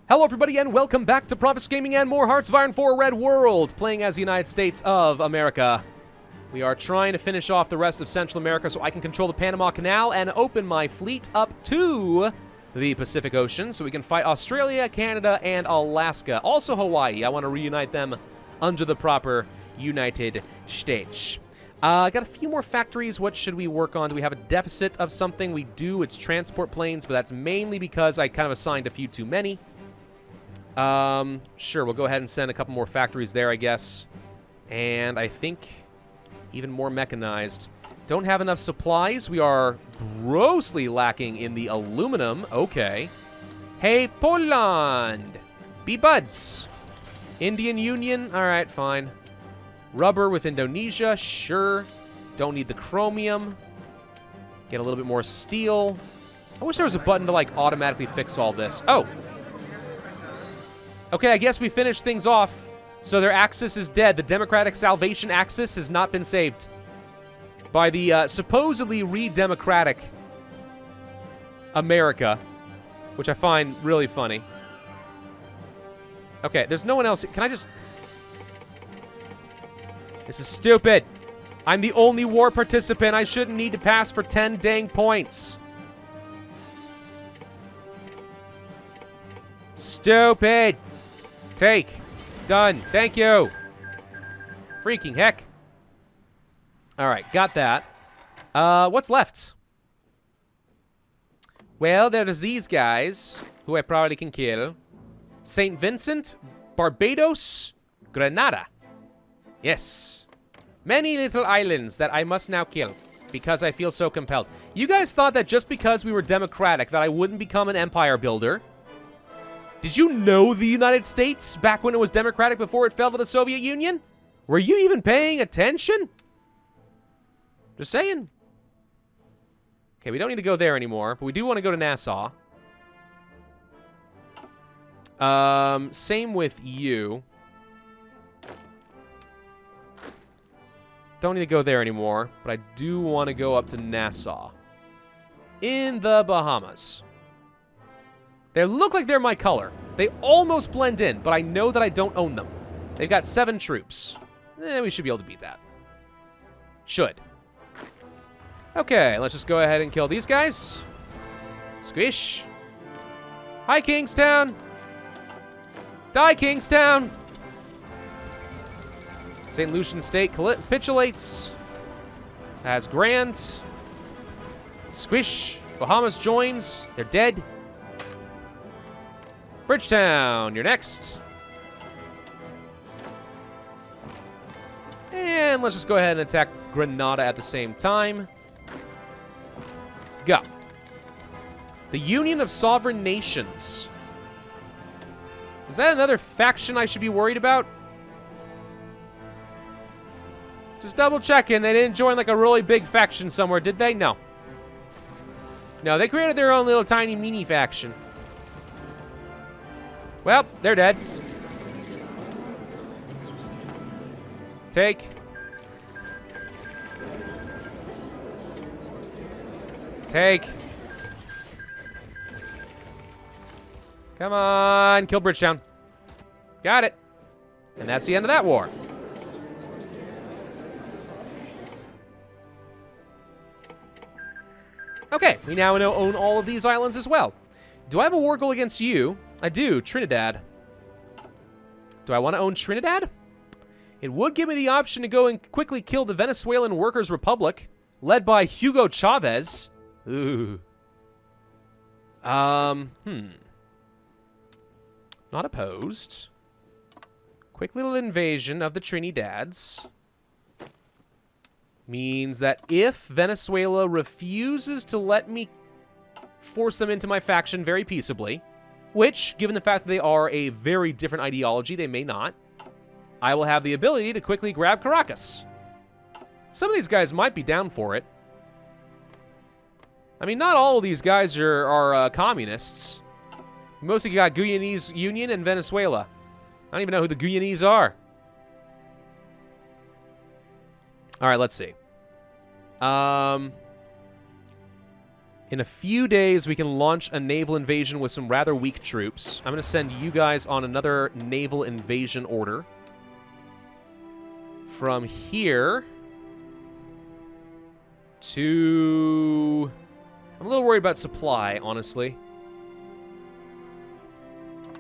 Hello everybody and welcome back to Pravus Gaming and more Hearts of Iron 4 Red World, playing as the United States of America. We are trying to finish off the rest of Central America so I can control the Panama Canal and open my fleet up to the Pacific Ocean so we can fight Australia, Canada, and Alaska. Also Hawaii. I want to reunite them under the proper United States. Got a few more factories. What should we work on? Do we have a deficit of something? We do. It's transport planes, but that's mainly because I kind of assigned a few too many. Sure, we'll go ahead and send a couple more factories there, I guess. And I think even more mechanized. Don't have enough supplies. We are grossly lacking in the aluminum. Okay. Hey, Poland! Be buds. Indian Union? Alright, fine. Rubber with Indonesia? Sure. Don't need the chromium. Get a little bit more steel. I wish there was a button to, like, automatically fix all this. Oh! Okay, I guess we finished things off. So their axis is dead. The Democratic Salvation Axis has not been saved by the supposedly re-democratic America, which I find really funny. Okay, there's no one else. Can I just... This is stupid. I'm the only war participant. I shouldn't need to pass for 10 dang points. Stupid. Take. Done. Thank you. Freaking heck. Alright, got that. What's left? Well, there's these guys, who I probably can kill. St. Vincent, Barbados, Grenada. Yes. Many little islands that I must now kill, because I feel so compelled. You guys thought that just because we were democratic that I wouldn't become an empire builder. Did you know the United States back when it was democratic before it fell to the Soviet Union? Were you even paying attention? Just saying. Okay, we don't need to go there anymore, but we do want to go to Nassau. Same with you. Don't need to go there anymore, but I do want to go up to Nassau. In the Bahamas. They look like they're my color. They almost blend in, but I know that I don't own them. They've got 7 troops. We should be able to beat that. Should. Okay, let's just go ahead and kill these guys. Squish. Hi, Kingstown. Die, Kingstown. St. Lucian State capitulates. As Grand. Squish. Bahamas joins. They're dead. Bridgetown, you're next. And let's just go ahead and attack Grenada at the same time. Go. The Union of Sovereign Nations. Is that another faction I should be worried about? Just double checking. They didn't join like a really big faction somewhere, did they? No. No, they created their own little tiny mini faction. Well, they're dead. Take. Take. Come on, kill Bridgetown. Got it. And that's the end of that war. Okay, we now own all of these islands as well. Do I have a war goal against you? I do, Trinidad. Do I want to own Trinidad? It would give me the option to go and quickly kill the Venezuelan Workers' Republic, led by Hugo Chavez. Ooh. Not opposed. Quick little invasion of the Trinidads. Means that if Venezuela refuses to let me force them into my faction very peaceably, which, given the fact that they are a very different ideology, they may not, I will have the ability to quickly grab Caracas. Some of these guys might be down for it. I mean, not all of these guys are communists. Mostly got Guyanese Union and Venezuela. I don't even know who the Guyanese are. All right, let's see. In a few days, we can launch a naval invasion with some rather weak troops. I'm going to send you guys on another naval invasion order. From here to... I'm a little worried about supply, honestly.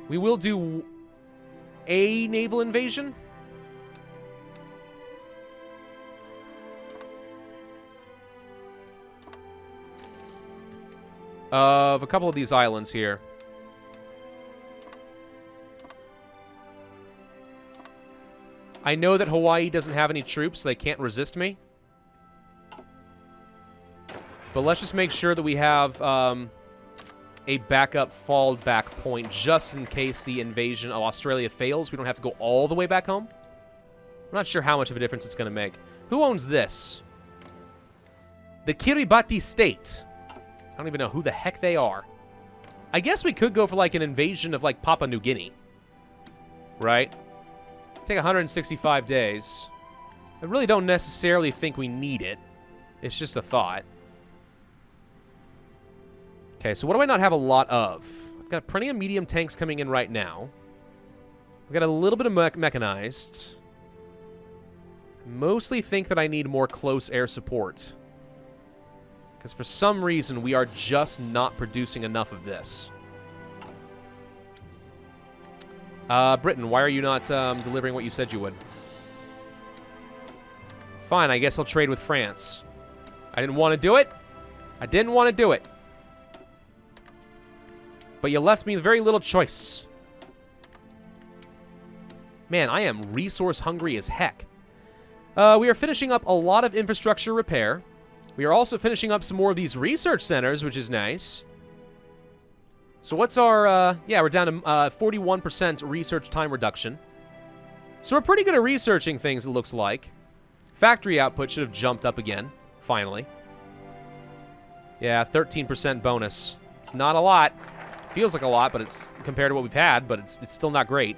We will do a naval invasion. Of a couple of these islands here. I know that Hawaii doesn't have any troops, so they can't resist me. But let's just make sure that we have a backup fallback point just in case the invasion of Australia fails. We don't have to go all the way back home. I'm not sure how much of a difference it's going to make. Who owns this? The Kiribati State. I don't even know who the heck they are. I guess we could go for, like, an invasion of, like, Papua New Guinea. Right? Take 165 days. I really don't necessarily think we need it. It's just a thought. Okay, so what do I not have a lot of? I've got plenty of medium tanks coming in right now. I've got a little bit of mechanized. Mostly think that I need more close air support. Because for some reason, we are just not producing enough of this. Britain, why are you not delivering what you said you would? Fine, I guess I'll trade with France. I didn't want to do it. I didn't want to do it. But you left me very little choice. Man, I am resource hungry as heck. We are finishing up a lot of infrastructure repair. We are also finishing up some more of these research centers, which is nice. So what's our... yeah, we're down to 41% research time reduction. So we're pretty good at researching things, it looks like. Factory output should have jumped up again, finally. Yeah, 13% bonus. It's not a lot. Feels like a lot, but it's compared to what we've had, but it's still not great.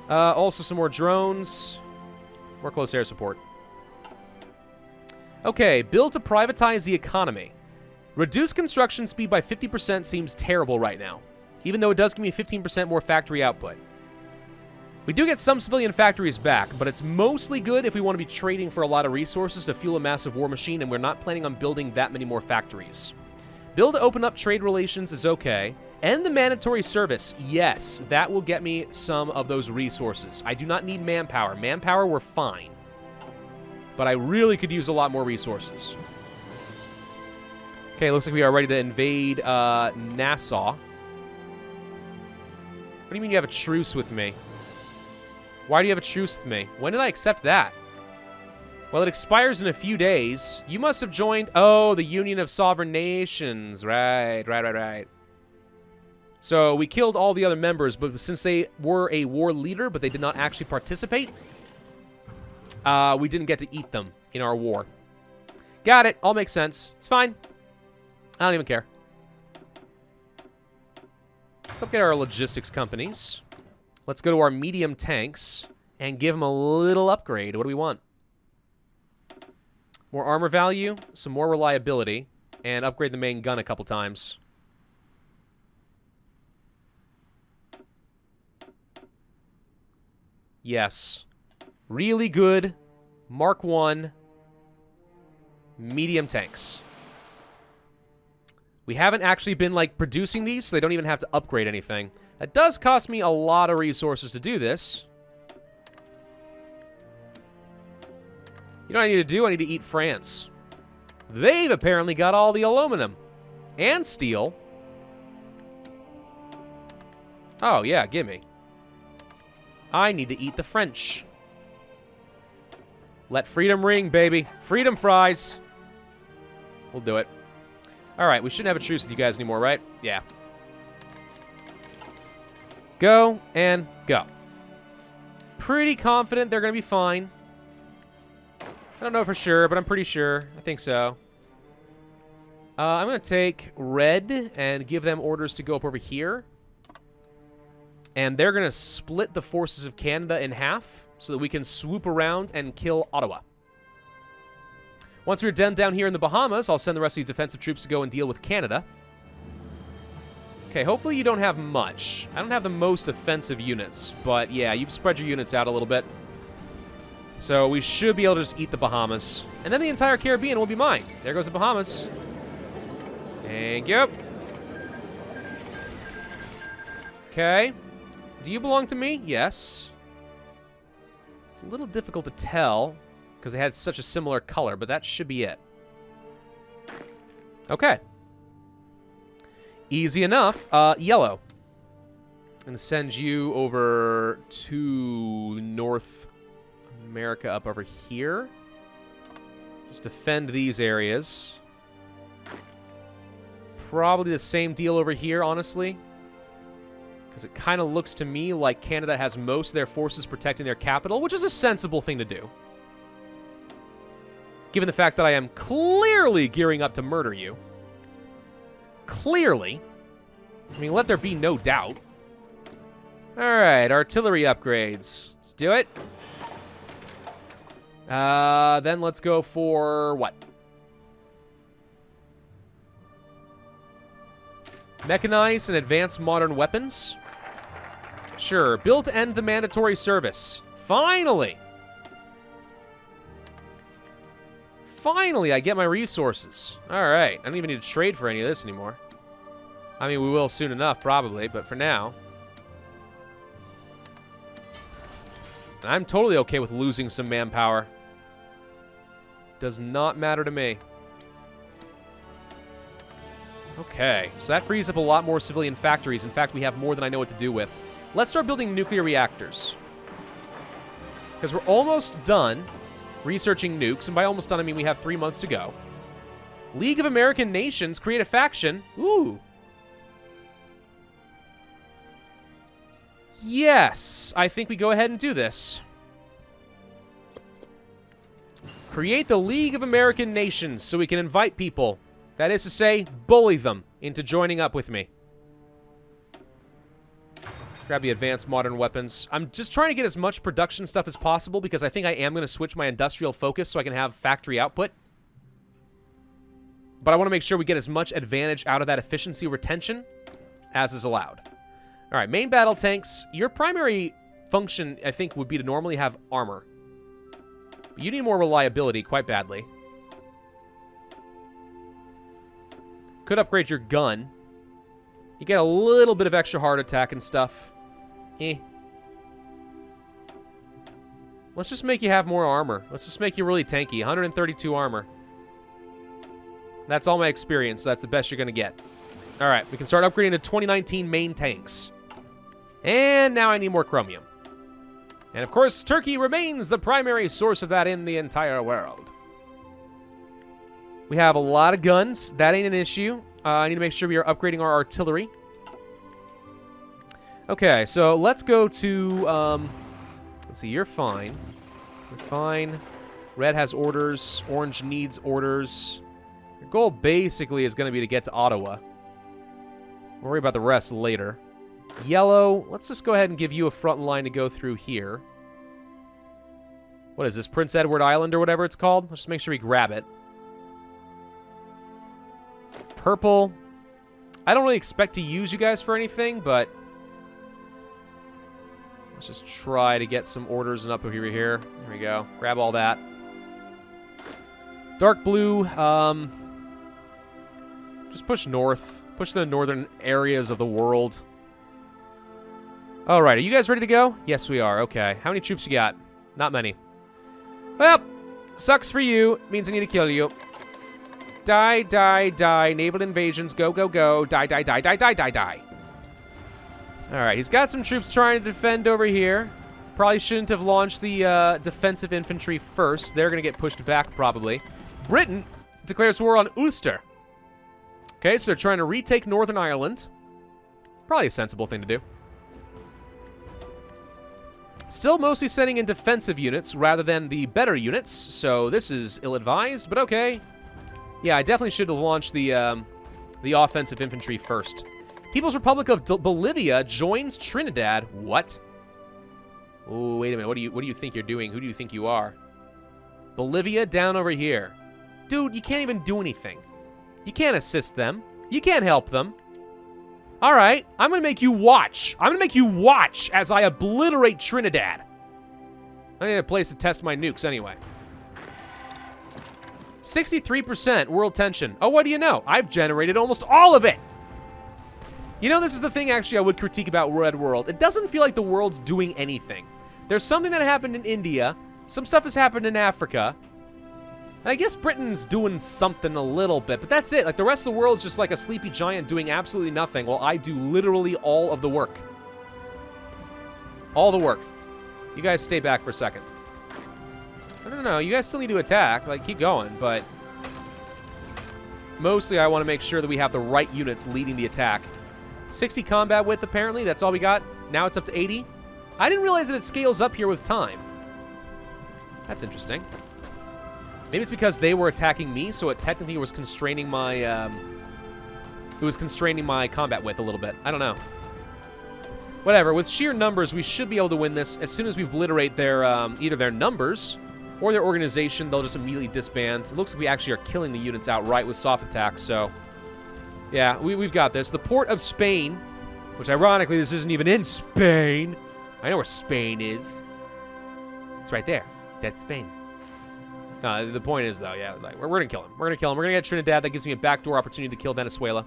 Also some more drones. More close air support. Okay, build to privatize the economy. Reduce construction speed by 50% seems terrible right now, even though it does give me 15% more factory output. We do get some civilian factories back, but it's mostly good if we want to be trading for a lot of resources to fuel a massive war machine, and we're not planning on building that many more factories. Build to open up trade relations is okay. End the mandatory service. Yes, that will get me some of those resources. I do not need manpower. Manpower, we're fine. But I really could use a lot more resources. Okay, looks like we are ready to invade Nassau. What do you mean you have a truce with me? Why do you have a truce with me? When did I accept that? Well, it expires in a few days. You must have joined... Oh, the Union of Sovereign Nations. Right. So we killed all the other members, but since they were a war leader, but they did not actually participate, we didn't get to eat them in our war. Got it. All makes sense. It's fine. I don't even care. Let's upgrade our logistics companies. Let's go to our medium tanks and give them a little upgrade. What do we want? More armor value, some more reliability, and upgrade the main gun a couple times. Yes. Really good Mark I medium tanks. We haven't actually been, like, producing these, so they don't even have to upgrade anything. It does cost me a lot of resources to do this. You know what I need to do? I need to eat France. They've apparently got all the aluminum. And steel. Oh, yeah, gimme. I need to eat the French. Let freedom ring, baby. Freedom fries. We'll do it. Alright, we shouldn't have a truce with you guys anymore, right? Yeah. Go and go. Pretty confident they're going to be fine. I don't know for sure, but I'm pretty sure. I think so. I'm going to take red and give them orders to go up over here. And they're going to split the forces of Canada in half so that we can swoop around and kill Ottawa. Once we're done down here in the Bahamas, I'll send the rest of these defensive troops to go and deal with Canada. Okay, hopefully you don't have much. I don't have the most offensive units, but yeah, you've spread your units out a little bit. So we should be able to just eat the Bahamas. And then the entire Caribbean will be mine. There goes the Bahamas. Thank you. Okay. Do you belong to me? Yes. It's a little difficult to tell because they had such a similar color, but that should be it. Okay. Easy enough. Yellow. I'm going to send you over to North America up over here. Just defend these areas. Probably the same deal over here, honestly. Because it kind of looks to me like Canada has most of their forces protecting their capital, which is a sensible thing to do. Given the fact that I am clearly gearing up to murder you. Clearly. I mean, let there be no doubt. Alright, artillery upgrades. Let's do it. Then let's go for what? Mechanized and advanced modern weapons? Sure. Built to end the mandatory service. Finally! Finally, I get my resources. Alright. I don't even need to trade for any of this anymore. I mean, we will soon enough, probably, but for now. I'm totally okay with losing some manpower. Does not matter to me. Okay, so that frees up a lot more civilian factories. In fact, we have more than I know what to do with. Let's start building nuclear reactors. Because we're almost done researching nukes, and by almost done, I mean we have 3 months to go. League of American Nations, create a faction. Ooh. Yes, I think we go ahead and do this. Create the League of American Nations so we can invite people. That is to say, bully them into joining up with me. Grab the advanced modern weapons. I'm just trying to get as much production stuff as possible because I think I am going to switch my industrial focus so I can have factory output. But I want to make sure we get as much advantage out of that efficiency retention as is allowed. All right, main battle tanks. Your primary function, I think, would be to normally have armor. But you need more reliability quite badly. Could upgrade your gun. You get a little bit of extra heart attack and stuff. Let's just make you have more armor. Let's just make you really tanky. 132 armor. That's all my experience, so that's the best you're going to get. All right, we can start upgrading to 2019 main tanks. And now I need more chromium. And of course, Turkey remains the primary source of that in the entire world. We have a lot of guns. That ain't an issue. I need to make sure we are upgrading our artillery. Okay, so let's go to... let's see, you're fine. You're fine. Red has orders. Orange needs orders. Your goal basically is going to be to get to Ottawa. We'll worry about the rest later. Yellow, let's just go ahead and give you a front line to go through here. What is this, Prince Edward Island or whatever it's called? Let's just make sure we grab it. Purple. I don't really expect to use you guys for anything, but let's just try to get some orders and up over here. There we go. Grab all that. Dark blue. Just push north. Push the northern areas of the world. All right, are you guys ready to go? Yes, we are. Okay. How many troops you got? Not many. Well, sucks for you. Means I need to kill you. Die, die, die. Naval invasions. Go, go, go. Die, die, die, die, die, die, die. All right, he's got some troops trying to defend over here. Probably shouldn't have launched the defensive infantry first. They're going to get pushed back, probably. Britain declares war on Ulster. Okay, so they're trying to retake Northern Ireland. Probably a sensible thing to do. Still mostly sending in defensive units rather than the better units, so this is ill-advised, but okay. Yeah, I definitely should have launched the offensive infantry first. People's Republic of Bolivia joins Trinidad. What? Oh, wait a minute. What do you think you're doing? Who do you think you are? Bolivia down over here. Dude, you can't even do anything. You can't assist them. You can't help them. All right, I'm going to make you watch. I'm going to make you watch as I obliterate Trinidad. I need a place to test my nukes anyway. 63% world tension. Oh, what do you know? I've generated almost all of it. You know, this is the thing, actually, I would critique about Red World. It doesn't feel like the world's doing anything. There's something that happened in India. Some stuff has happened in Africa. And I guess Britain's doing something a little bit, but that's it. Like, the rest of the world's just like a sleepy giant doing absolutely nothing while I do literally all of the work. All the work. You guys stay back for a second. I don't know. You guys still need to attack. Like, keep going, but mostly I want to make sure that we have the right units leading the attack. 60 combat width, apparently. That's all we got. Now it's up to 80. I didn't realize that it scales up here with time. That's interesting. Maybe it's because they were attacking me, so it technically was constraining my, combat width a little bit. I don't know. Whatever. With sheer numbers, we should be able to win this. As soon as we obliterate their, either their numbers or their organization, they'll just immediately disband. It looks like we actually are killing the units outright with soft attacks, so yeah, we've got this. The port of Spain, which ironically, this isn't even in Spain. I know where Spain is. It's right there. That's Spain. The point is, though, yeah, like, we're going to kill him. We're going to kill him. We're going to get Trinidad. That gives me a backdoor opportunity to kill Venezuela.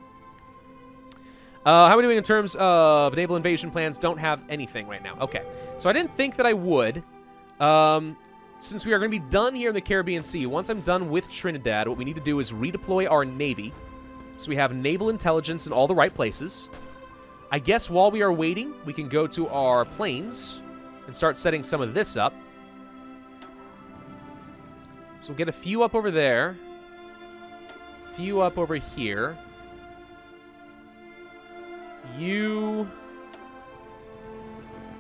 How are we doing in terms of naval invasion plans? Don't have anything right now. Okay. So I didn't think that I would. Since we are going to be done here in the Caribbean Sea, once I'm done with Trinidad, what we need to do is redeploy our Navy. So we have naval intelligence in all the right places. I guess while we are waiting, we can go to our planes and start setting some of this up. So we'll get a few up over there. A few up over here. You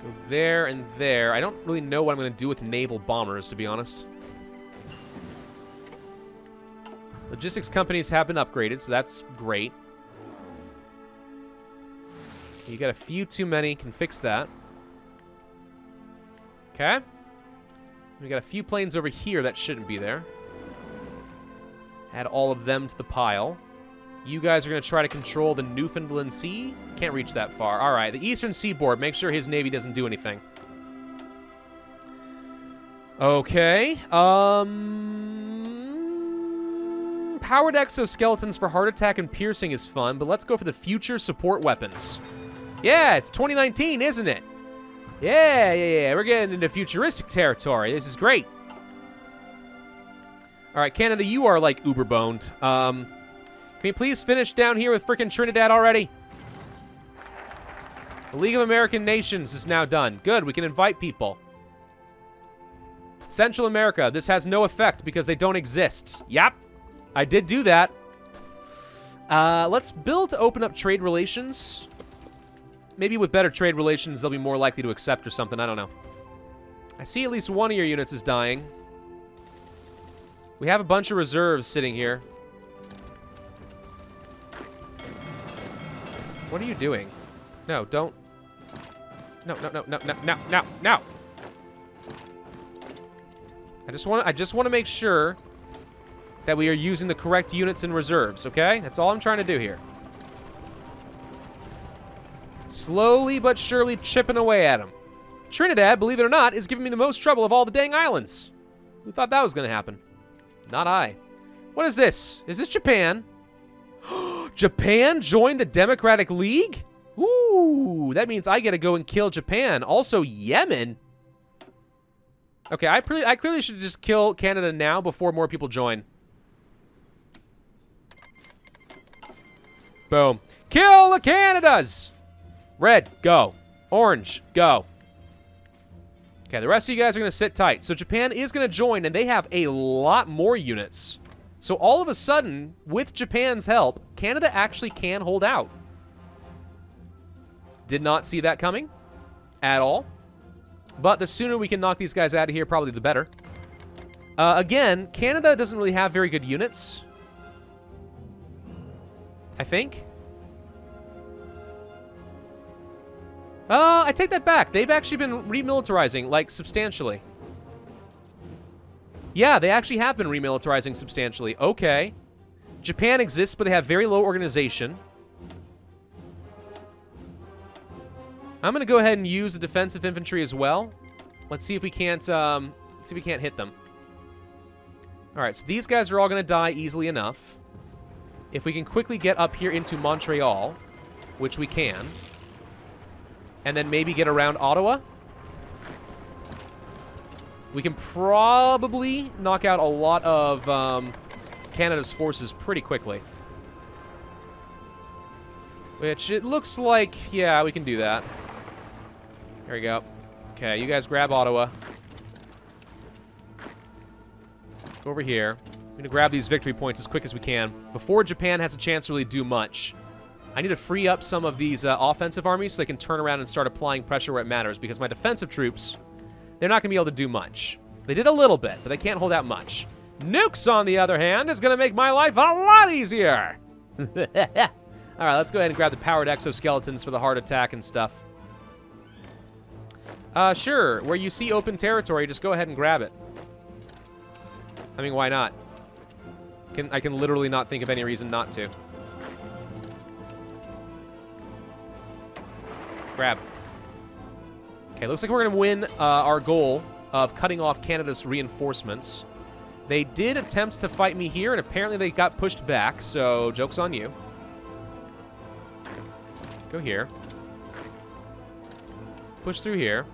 go there and there. I don't really know what I'm going to do with naval bombers, to be honest. Logistics companies have been upgraded, so that's great. You got a few too many. Can fix that. Okay. We got a few planes over here that shouldn't be there. Add all of them to the pile. You guys are going to try to control the Newfoundland Sea. Can't reach that far. All right, the Eastern Seaboard. Make sure his Navy doesn't do anything. Okay. Powered exoskeletons for heart attack and piercing is fun, but let's go for the future support weapons. Yeah, it's 2019, isn't it? Yeah. We're getting into futuristic territory. This is great. All right, Canada, you are, like, uber-boned. Can we please finish down here with frickin' Trinidad already? The League of American Nations is now done. Good, we can invite people. Central America, this has no effect because they don't exist. Yep, I did do that. Let's build to open up trade relations. Maybe with better trade relations, they'll be more likely to accept or something. I don't know. I see at least one of your units is dying. We have a bunch of reserves sitting here. What are you doing? No, don't. No. I just want to make sure that we are using the correct units and reserves, okay? That's all I'm trying to do here. Slowly but surely chipping away at them. Trinidad, believe it or not, is giving me the most trouble of all the dang islands. Who thought that was going to happen? Not I. What is this? Is this Japan? Japan joined the Democratic League? Ooh, that means I get to go and kill Japan. Also, Yemen. Okay, I clearly should just kill Canada now before more people join. Boom. Kill the Canadas! Red, go. Orange, go. Okay, the rest of you guys are going to sit tight. So Japan is going to join, and they have a lot more units. So all of a sudden, with Japan's help, Canada actually can hold out. Did not see that coming at all. But the sooner we can knock these guys out of here, probably the better. Again, Canada doesn't really have very good units. I think. I take that back. They've actually been remilitarizing, like, substantially. Yeah, they actually have been remilitarizing substantially. Okay. Japan exists, but they have very low organization. I'm going to go ahead and use the defensive infantry as well. Let's see if we can't, hit them. All right, so these guys are all going to die easily enough. If we can quickly get up here into Montreal, which we can, and then maybe get around Ottawa, we can probably knock out a lot of Canada's forces pretty quickly. Which it looks like, yeah, we can do that. There we go. Okay, you guys grab Ottawa. Go over here. I'm going to grab these victory points as quick as we can before Japan has a chance to really do much. I need to free up some of these offensive armies so they can turn around and start applying pressure where it matters, because my defensive troops, they're not going to be able to do much. They did a little bit, but they can't hold out much. Nukes, on the other hand, is going to make my life a lot easier. All right, let's go ahead and grab the powered exoskeletons for the heart attack and stuff. Sure. Where you see open territory, just go ahead and grab it. I mean, why not? I can literally not think of any reason not to. Grab. Okay, looks like we're going to win our goal of cutting off Canada's reinforcements. They did attempt to fight me here, and apparently they got pushed back, so joke's on you. Go here. Push through here.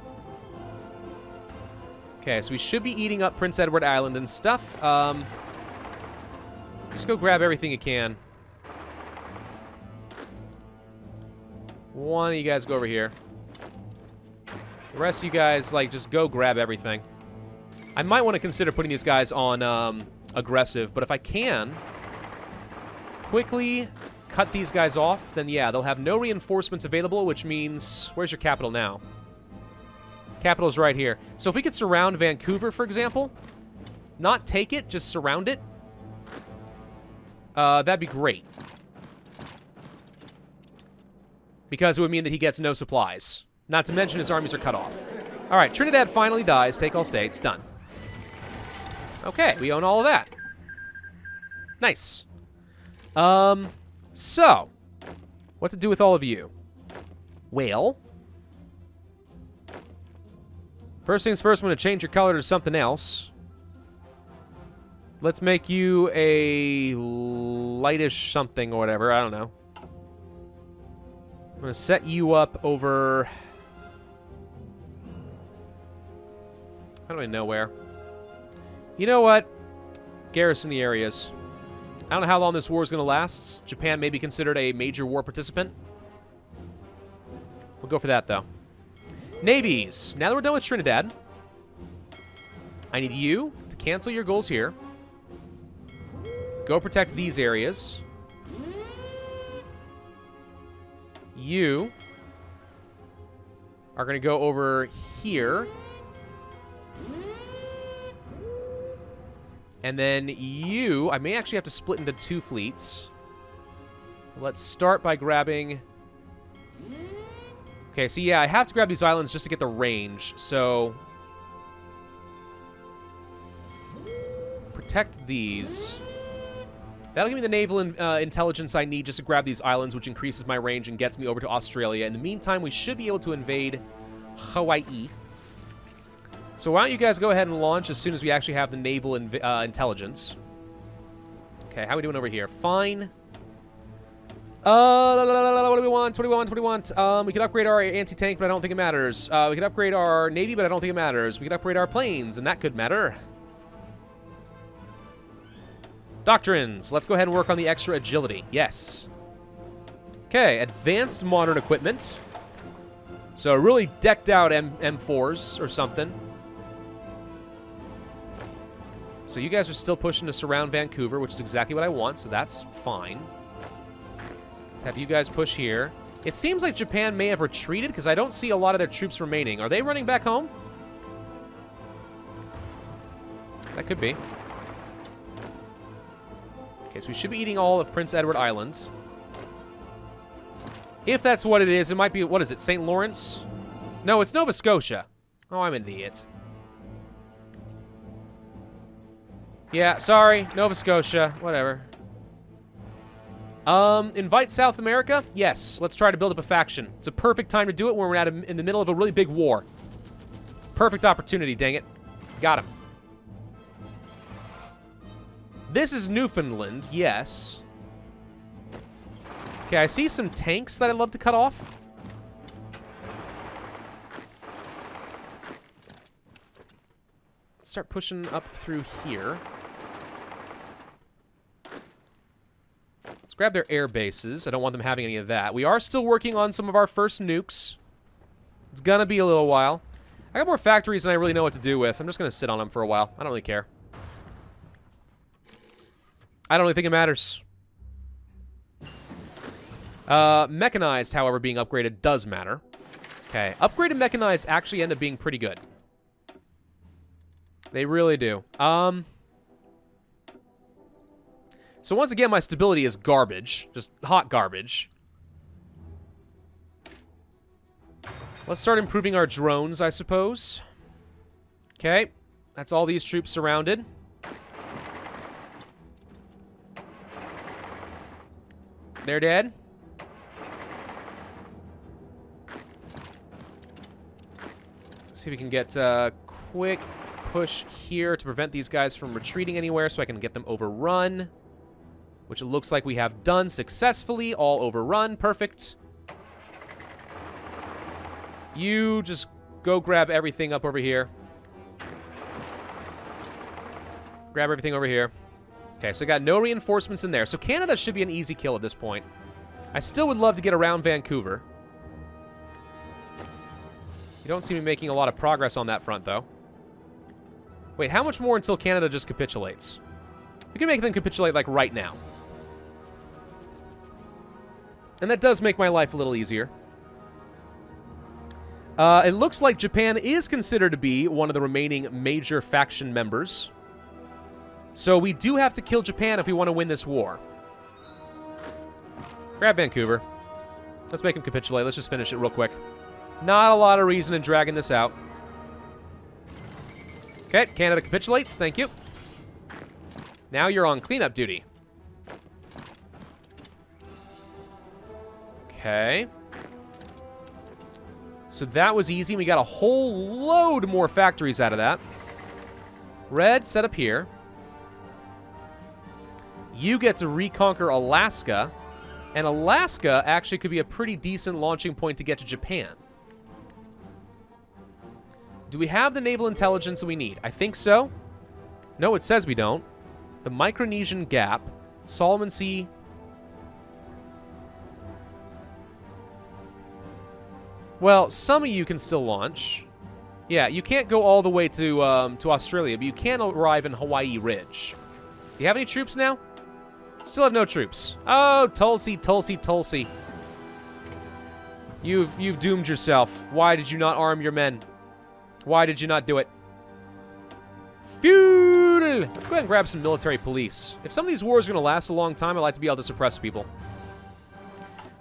Okay, so we should be eating up Prince Edward Island and stuff. Just go grab everything you can. One of you guys go over here. The rest of you guys, like, just go grab everything. I might want to consider putting these guys on aggressive, but if I can quickly cut these guys off, then yeah, they'll have no reinforcements available, which means... Where's your capital now? Capital's right here. So if we could surround Vancouver, for example, not take it, just surround it, that'd be great. Because it would mean that he gets no supplies. Not to mention his armies are cut off. All right, Trinidad finally dies. Take all states. Done. Okay, we own all of that. Nice. So, what to do with all of you? Well, first things first, I'm going to change your color to something else. Let's make you a lightish something or whatever. I don't know. I'm going to set you up over... I don't even know where. You know what? Garrison the areas. I don't know how long this war is going to last. Japan may be considered a major war participant. We'll go for that, though. Navies. Now that we're done with Trinidad, I need you to cancel your goals here. Go protect these areas. You are going to go over here. And then you, I may actually have to split into 2 fleets. Let's start by grabbing... Okay, so yeah, I have to grab these islands just to get the range, so... Protect these. That'll give me the naval intelligence I need just to grab these islands, which increases my range and gets me over to Australia. In the meantime, we should be able to invade Hawaii. So why don't you guys go ahead and launch as soon as we actually have the naval intelligence. Okay, how are we doing over here? Fine. What do we want? What do we want? What do we want? We could upgrade our anti-tank, but I don't think it matters. We could upgrade our navy, but I don't think it matters. We could upgrade our planes, and that could matter. Doctrines. Let's go ahead and work on the extra agility. Yes. Okay, advanced modern equipment. So really decked out M4s or something. So you guys are still pushing to surround Vancouver, which is exactly what I want, so that's fine. Let's have you guys push here. It seems like Japan may have retreated because I don't see a lot of their troops remaining. Are they running back home? That could be. Okay, so we should be eating all of Prince Edward Island. If that's what it is, it might be, what is it, St. Lawrence? No, it's Nova Scotia. Oh, I'm an idiot. Yeah, sorry. Nova Scotia. Whatever. Invite South America? Yes. Let's try to build up a faction. It's a perfect time to do it when we're in the middle of a really big war. Perfect opportunity, dang it. Got him. This is Newfoundland, yes. Okay, I see some tanks that I'd love to cut off. Let's start pushing up through here. Let's grab their air bases. I don't want them having any of that. We are still working on some of our first nukes. It's gonna be a little while. I got more factories than I really know what to do with. I'm just gonna sit on them for a while. I don't really care. I don't really think it matters. Mechanized, however, being upgraded does matter. Okay, upgraded mechanized actually end up being pretty good. They really do. So once again, my stability is garbage. Just hot garbage. Let's start improving our drones, I suppose. Okay, that's all these troops surrounded. They're dead. Let's see if we can get a quick push here to prevent these guys from retreating anywhere so I can get them overrun. Which it looks like we have done successfully. All overrun. Perfect. You just go grab everything up over here. Grab everything over here. Okay, so I got no reinforcements in there. So Canada should be an easy kill at this point. I still would love to get around Vancouver. You don't see me making a lot of progress on that front, though. Wait, how much more until Canada just capitulates? We can make them capitulate, like, right now. And that does make my life a little easier. It looks like Japan is considered to be one of the remaining major faction members. So we do have to kill Japan if we want to win this war. Grab Vancouver. Let's make him capitulate. Let's just finish it real quick. Not a lot of reason in dragging this out. Okay, Canada capitulates. Thank you. Now you're on cleanup duty. Okay. So that was easy. We got a whole load more factories out of that. Red, set up here. You get to reconquer Alaska. And Alaska actually could be a pretty decent launching point to get to Japan. Do we have the naval intelligence that we need? I think so. No, it says we don't. The Micronesian Gap. Solomon Sea. Well, some of you can still launch. Yeah, you can't go all the way to Australia, but you can arrive in Hawaii Ridge. Do you have any troops now? Still have no troops. Oh, Tulsi, Tulsi, Tulsi. You've doomed yourself. Why did you not arm your men? Why did you not do it? Feudal! Let's go ahead and grab some military police. If some of these wars are going to last a long time, I'd like to be able to suppress people.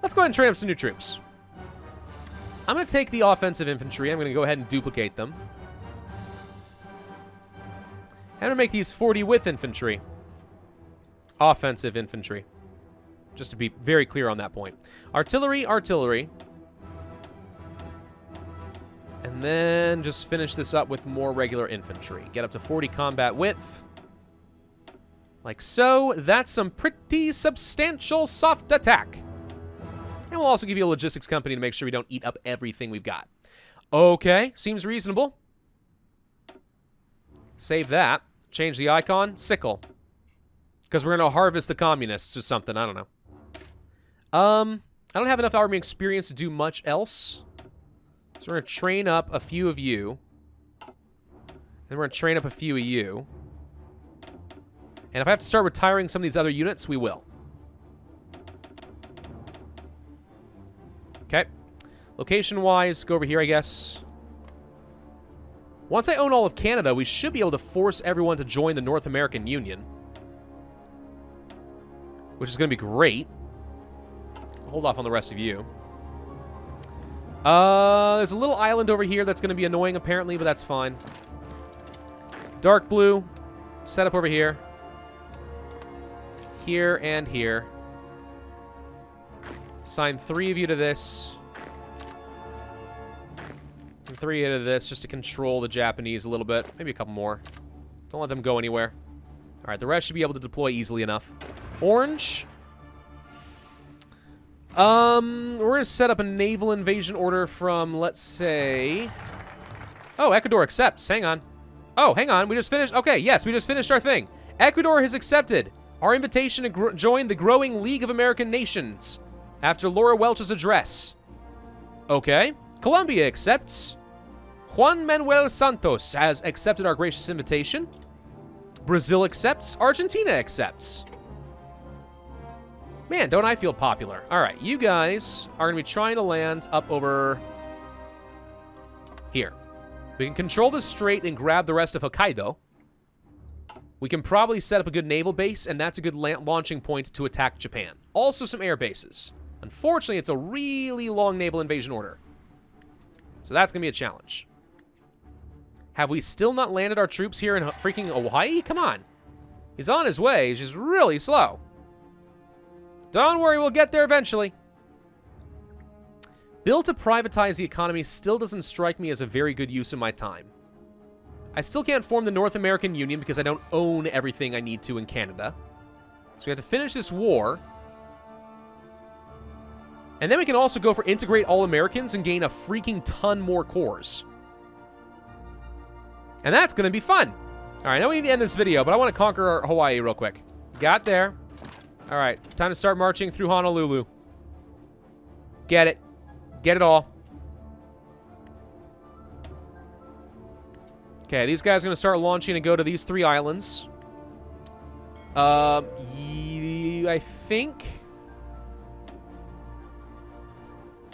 Let's go ahead and train up some new troops. I'm going to take the offensive infantry. I'm going to go ahead and duplicate them. And I'm going to make these 40 with infantry. Offensive infantry. Just to be very clear on that point. Artillery, artillery. And then just finish this up with more regular infantry. Get up to 40 combat width. Like so. That's some pretty substantial soft attack. And we'll also give you a logistics company to make sure we don't eat up everything we've got. Okay, seems reasonable. Save that. Change the icon. Sickle. Because we're going to harvest the communists or something. I don't know. I don't have enough army experience to do much else. So we're going to train up a few of you. Then we're going to train up a few of you. And if I have to start retiring some of these other units, we will. Okay. Location-wise, go over here, I guess. Once I own all of Canada, we should be able to force everyone to join the North American Union. Which is going to be great. Hold off on the rest of you. There's a little island over here that's going to be annoying, apparently, but that's fine. Dark blue. Set up over here. Here and here. Assign 3 of you to this. And 3 to this, just to control the Japanese a little bit. Maybe a couple more. Don't let them go anywhere. Alright, the rest should be able to deploy easily enough. Orange. We're going to set up a naval invasion order from, let's say... Oh, Ecuador accepts. Hang on. Oh, hang on. We just finished... Okay, yes, we just finished our thing. Ecuador has accepted our invitation to join the growing League of American Nations after Laura Welch's address. Okay. Colombia accepts. Juan Manuel Santos has accepted our gracious invitation. Brazil accepts. Argentina accepts. Man, don't I feel popular. All right, you guys are going to be trying to land up over here. We can control the strait and grab the rest of Hokkaido. We can probably set up a good naval base, and that's a good launching point to attack Japan. Also some air bases. Unfortunately, it's a really long naval invasion order. So that's going to be a challenge. Have we still not landed our troops here in freaking Hawaii? Come on. He's on his way. He's just really slow. Don't worry, we'll get there eventually. Bill to privatize the economy still doesn't strike me as a very good use of my time. I still can't form the North American Union because I don't own everything I need to in Canada. So we have to finish this war. And then we can also go for integrate all Americans and gain a freaking ton more cores. And that's going to be fun. All right, now we need to end this video, but I want to conquer Hawaii real quick. Got there. All right, time to start marching through Honolulu. Get it. Get it all. Okay, these guys are going to start launching and go to these 3 islands. I think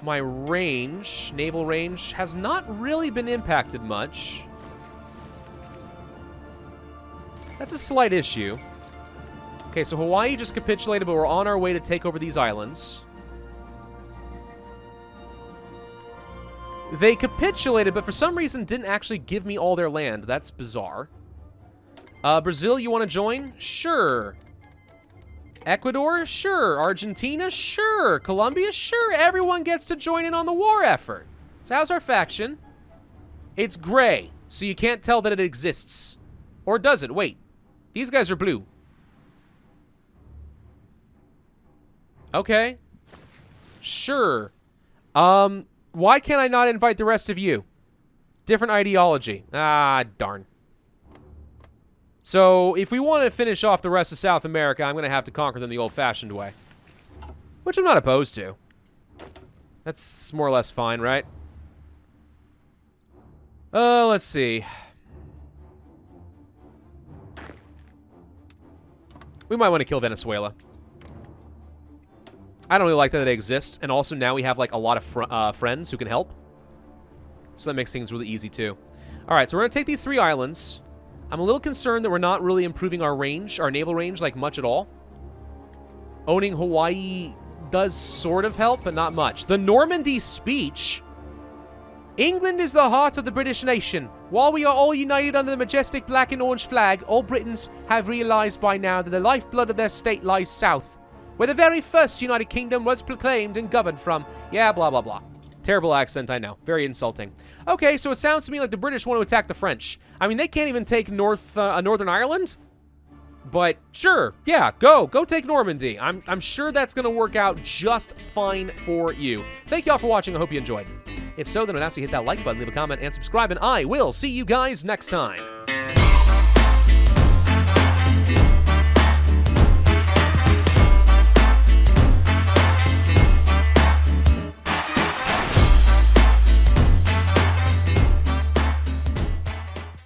my range, naval range, has not really been impacted much. That's a slight issue. Okay, so Hawaii just capitulated, but we're on our way to take over these islands. They capitulated, but for some reason didn't actually give me all their land. That's bizarre. Brazil, you want to join? Sure. Ecuador? Sure. Argentina? Sure. Colombia? Sure. Everyone gets to join in on the war effort. So how's our faction? It's gray, so you can't tell that it exists. Or does it? Wait. These guys are blue. Okay. Sure. Why can't I not invite the rest of you? Different ideology. Ah, darn. So, if we want to finish off the rest of South America, I'm going to have to conquer them the old-fashioned way. Which I'm not opposed to. That's more or less fine, right? Let's see. We might want to kill Venezuela. I don't really like that they exist, and also now we have, like, a lot of friends who can help. So that makes things really easy, too. Alright, so we're going to take these 3 islands. I'm a little concerned that we're not really improving our range, our naval range, like, much at all. Owning Hawaii does sort of help, but not much. The Normandy speech. England is the heart of the British nation. While we are all united under the majestic black and orange flag, all Britons have realized by now that the lifeblood of their state lies south, where the very first United Kingdom was proclaimed and governed from. Yeah, blah, blah, blah. Terrible accent, I know. Very insulting. Okay, so it sounds to me like the British want to attack the French. I mean, they can't even take Northern Ireland. But sure, yeah, go take Normandy. I'm sure that's going to work out just fine for you. Thank you all for watching. I hope you enjoyed. If so, then I'd ask you to hit that like button, leave a comment, and subscribe, and I will see you guys next time.